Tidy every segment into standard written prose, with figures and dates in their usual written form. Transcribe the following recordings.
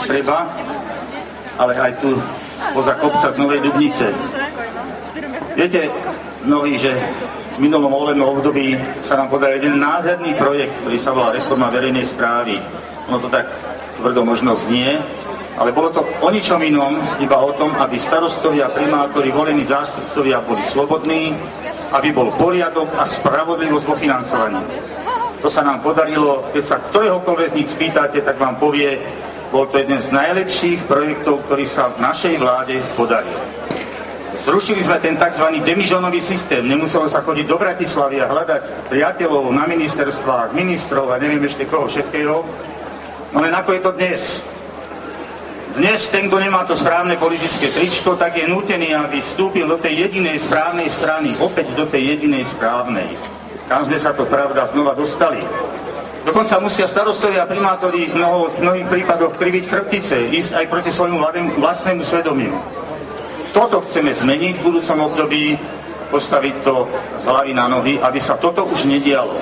treba, ale aj tu poza kopca z Novej Dubnice. Viete, mnohí, že v minulom volebnom období sa nám podaril jeden nádherný projekt, ktorý sa volá Reforma verejnej správy. Ono to tak tvrdo možno znie, ale bolo to o ničom inom, iba o tom, aby starostovia, primátori, volení zástupcovia boli slobodní, aby bol poriadok a spravodlivosť vo financovaní. To sa nám podarilo, keď sa ktoréhokoľvek z nich spýtate, tak vám povie, bol to jeden z najlepších projektov, ktorý sa v našej vláde podaril. Zrušili sme ten tzv. Demižonový systém, nemuselo sa chodiť do Bratislavy a hľadať priateľov na ministerstvách, ministrov a neviem ešte koho všetkého. No len ako je to dnes? Dnes ten, kto nemá to správne politické tričko, tak je nútený, aby vstúpil do tej jedinej správnej strany, opäť do tej jedinej správnej. Tam sme sa to, pravda, znova dostali. Dokonca musia starostovia a primátori v mnohých prípadoch kriviť chrbtice, ísť aj proti svojmu vlastnému svedomiu. Toto chceme zmeniť v budúcom období, postaviť to z hlavy na nohy, aby sa toto už nedialo.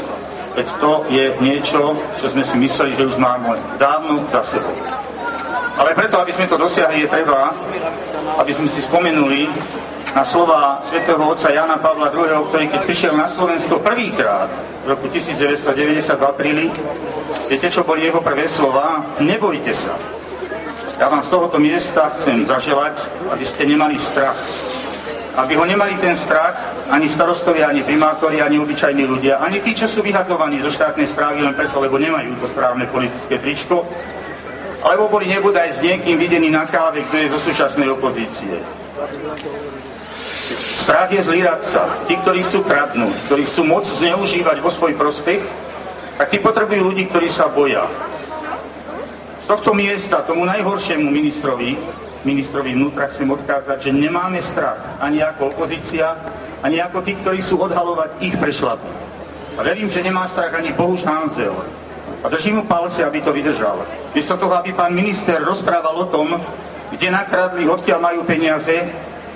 Veď to je niečo, čo sme si mysleli, že už máme dávno za sebou. Ale preto, aby sme to dosiahli, je treba, aby sme si spomenuli na slova svätého otca Jana Pavla II., ktorý keď prišiel na Slovensko prvýkrát v roku 1990 v apríli, viete, čo boli jeho prvé slova? Nebojte sa. Ja vám z tohoto miesta chcem zaželať, aby ste nemali strach. Aby ho nemali ten strach ani starostovia, ani primátori, ani obyčajní ľudia, ani tí, čo sú vyhadzovaní zo štátnej správy len preto, lebo nemajú to správne politické tričko, alebo boli nebodaj s niekým videní na káve, kto je zo súčasnej opozície. Strach je zlý radca. Tí, ktorí chcú kradnúť, ktorí chcú moc zneužívať vo svoj prospech, tak tí potrebujú ľudí, ktorí sa boja. Z tohto miesta tomu najhoršiemu ministrovi vnútra chcem odkázať, že nemáme strach ani ako opozícia, ani ako tí, ktorí sú odhalovať ich prešlapy. A verím, že nemá strach ani Bohuš Hanzel. A držím mu palce, aby to vydržal. Miesto toho, aby pán minister rozprával o tom, kde nakradli, odkiaľ majú peniaze,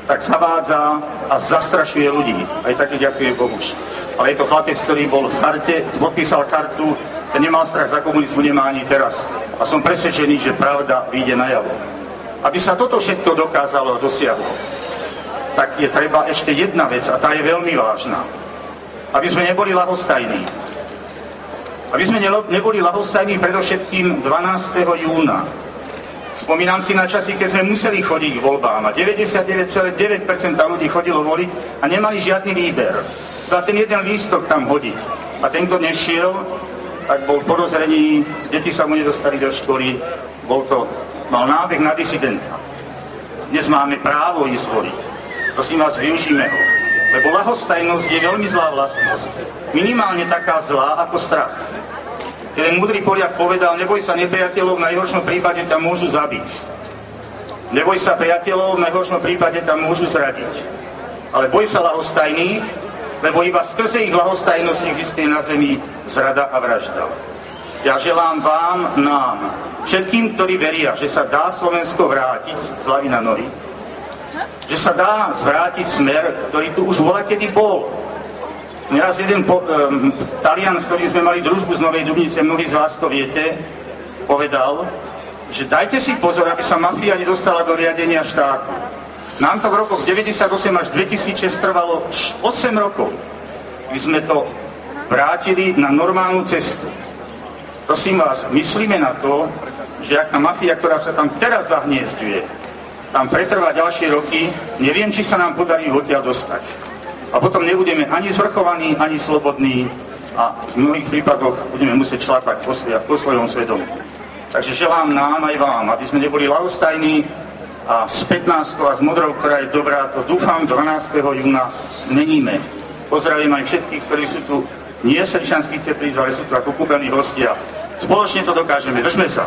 tak zavádza a zastrašuje ľudí. Aj taký ďakuje Bohuš. Ale je to chlapec, ktorý bol v charte, podpísal chartu, ten nemal strach za komunizmu, nemá ani teraz. A som presvedčený, že pravda vyjde najavo. Aby sa toto všetko dokázalo a dosiahlo, tak je treba ešte jedna vec, a tá je veľmi vážna. Aby sme neboli ľahostajní. Aby sme neboli ľahostajní predovšetkým 12. júna. Spomínam si na časy, keď sme museli chodiť k voľbám a 99,9% ľudí chodilo voliť a nemali žiadny výber. Iba ten jeden lístok tam hodiť. A ten, kto nešiel, tak bol v podozrení, deti sa mu nedostali do školy, mal nábeh na disidenta. Dnes máme právo ísť voliť. Prosím vás, využíme ho. Lebo ľahostajnosť je veľmi zlá vlastnosť. Minimálne taká zlá ako strach. Jeden múdry Poliak povedal, neboj sa nepriateľov, v najhoršom prípade ťa môžu zabiť. Neboj sa priateľov, v najhoršom prípade ťa môžu zradiť. Ale boj sa ľahostajných, lebo iba skrze ich ľahostajnosť existuje na zemi zrada a vražda. Ja želám vám, nám, všetkým, ktorí veria, že sa dá Slovensko vrátiť z hlavy na nohy, že sa dá zvrátiť smer, ktorý tu už voľakedy bol. Raz jeden Talian, s ktorým sme mali družbu z Novej Dubnice, mnohí z vás to viete, povedal, že dajte si pozor, aby sa mafia nedostala do riadenia štátu. Nám to v rokoch 98 až 2006 trvalo 8 rokov, aby sme to vrátili na normálnu cestu. Prosím vás, myslíme na to, že ak tá mafia, ktorá sa tam teraz zahniezduje, tam pretrvá ďalšie roky, neviem, či sa nám podarí odtiaľ dostať. A potom nebudeme ani zvrchovaní, ani slobodní a v mnohých prípadoch budeme musieť šlapať po svojom svedomí. Takže želám nám aj vám, aby sme neboli ľahostajní a s 15 a s modrou, ktorá je dobrá, to dúfam 12. júna zmeníme. Pozdravím aj všetkých, ktorí sú tu nie srdčanskí teplíc, ale sú tu ako kúpeľní hostia. Spoločne to dokážeme. Držme sa.